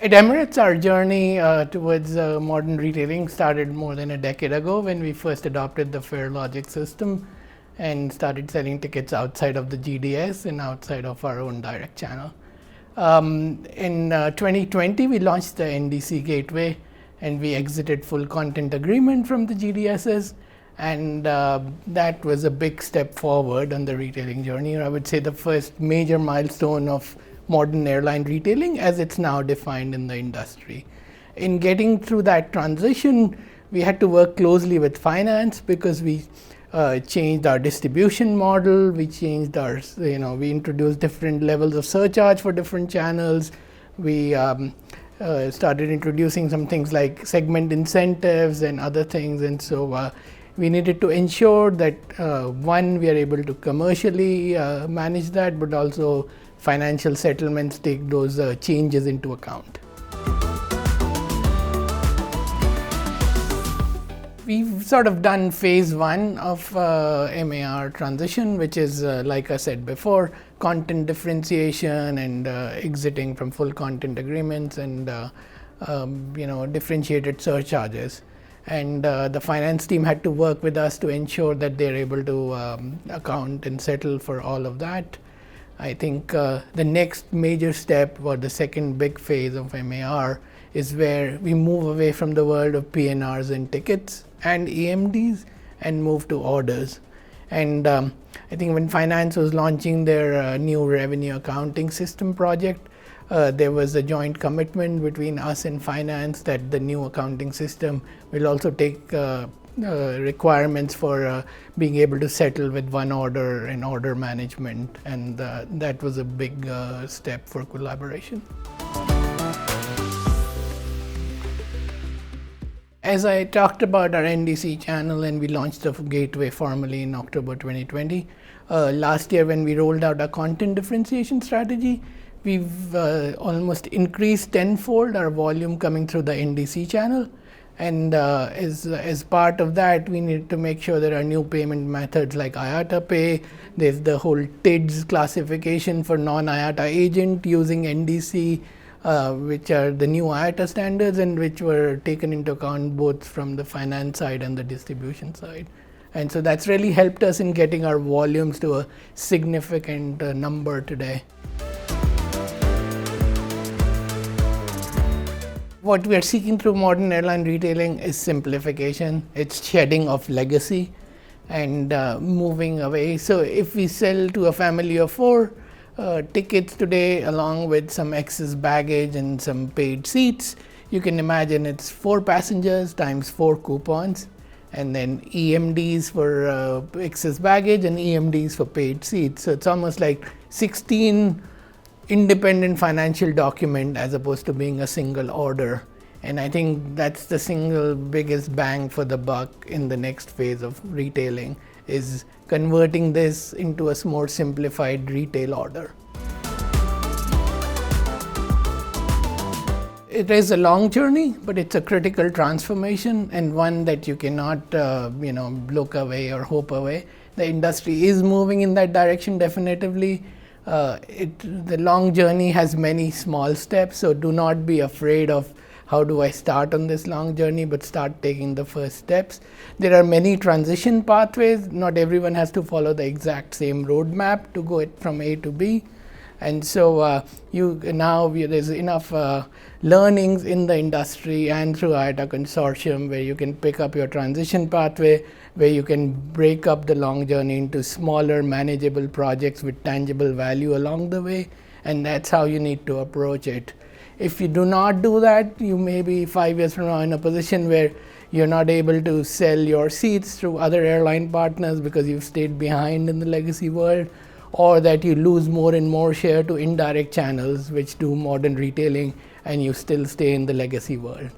At Emirates, our journey towards modern retailing started more than a decade ago when we first adopted the fare logic system and started selling tickets outside of the GDS and outside of our own direct channel. In 2020, we launched the NDC gateway and we exited full content agreement from the GDSs, and that was a big step forward on the retailing journey. I would say the first major milestone of modern airline retailing as it's now defined in the industry. In getting through that transition, we had to work closely with finance because we changed our distribution model, we changed our, we introduced different levels of surcharge for different channels. We started introducing some things like segment incentives and other things, and so we needed to ensure that one, we are able to commercially manage that, but also financial settlements take those changes into account. We've sort of done phase one of MAR transition, which is, like I said before, content differentiation and exiting from full content agreements and differentiated surcharges. And the finance team had to work with us to ensure that they're able to account and settle for all of that. I think the next major step, or the second big phase of MAR, is where we move away from the world of PNRs and tickets and EMDs and move to orders. And I think when finance was launching their new revenue accounting system project, there was a joint commitment between us and finance that the new accounting system will also take requirements for being able to settle with one order and order management, and that was a big step for collaboration. As I talked about our NDC channel, and we launched the gateway formally in October 2020. Last year when we rolled out our content differentiation strategy, we've almost increased tenfold our volume coming through the NDC channel. And as part of that, we need to make sure there are new payment methods like IATA Pay. There's the whole TIDS classification for non-IATA agent using NDC, which are the new IATA standards and which were taken into account both from the finance side and the distribution side. And so that's really helped us in getting our volumes to a significant number today. What we are seeking through modern airline retailing is simplification. It's shedding of legacy and moving away. So if we sell to a family of 4 tickets today, along with some excess baggage and some paid seats, you can imagine it's 4 passengers times 4 coupons, and then EMDs for excess baggage and EMDs for paid seats. So it's almost like 16 independent financial document as opposed to being a single order. And I think that's the single biggest bang for the buck in the next phase of retailing, is converting this into a more simplified retail order. It is a long journey, but it's a critical transformation and one that you cannot look away or hope away. The industry is moving in that direction definitively. The long journey has many small steps, so do not be afraid of how do I start on this long journey, but start taking the first steps. There are many transition pathways. Not everyone has to follow the exact same roadmap to go from A to B. And so there's enough learnings in the industry and through IATA Consortium where you can pick up your transition pathway, where you can break up the long journey into smaller manageable projects with tangible value along the way, and that's how you need to approach it. If you do not do that, you may be 5 years from now in a position where you're not able to sell your seats through other airline partners because you've stayed behind in the legacy world, or that you lose more and more share to indirect channels which do modern retailing and you still stay in the legacy world.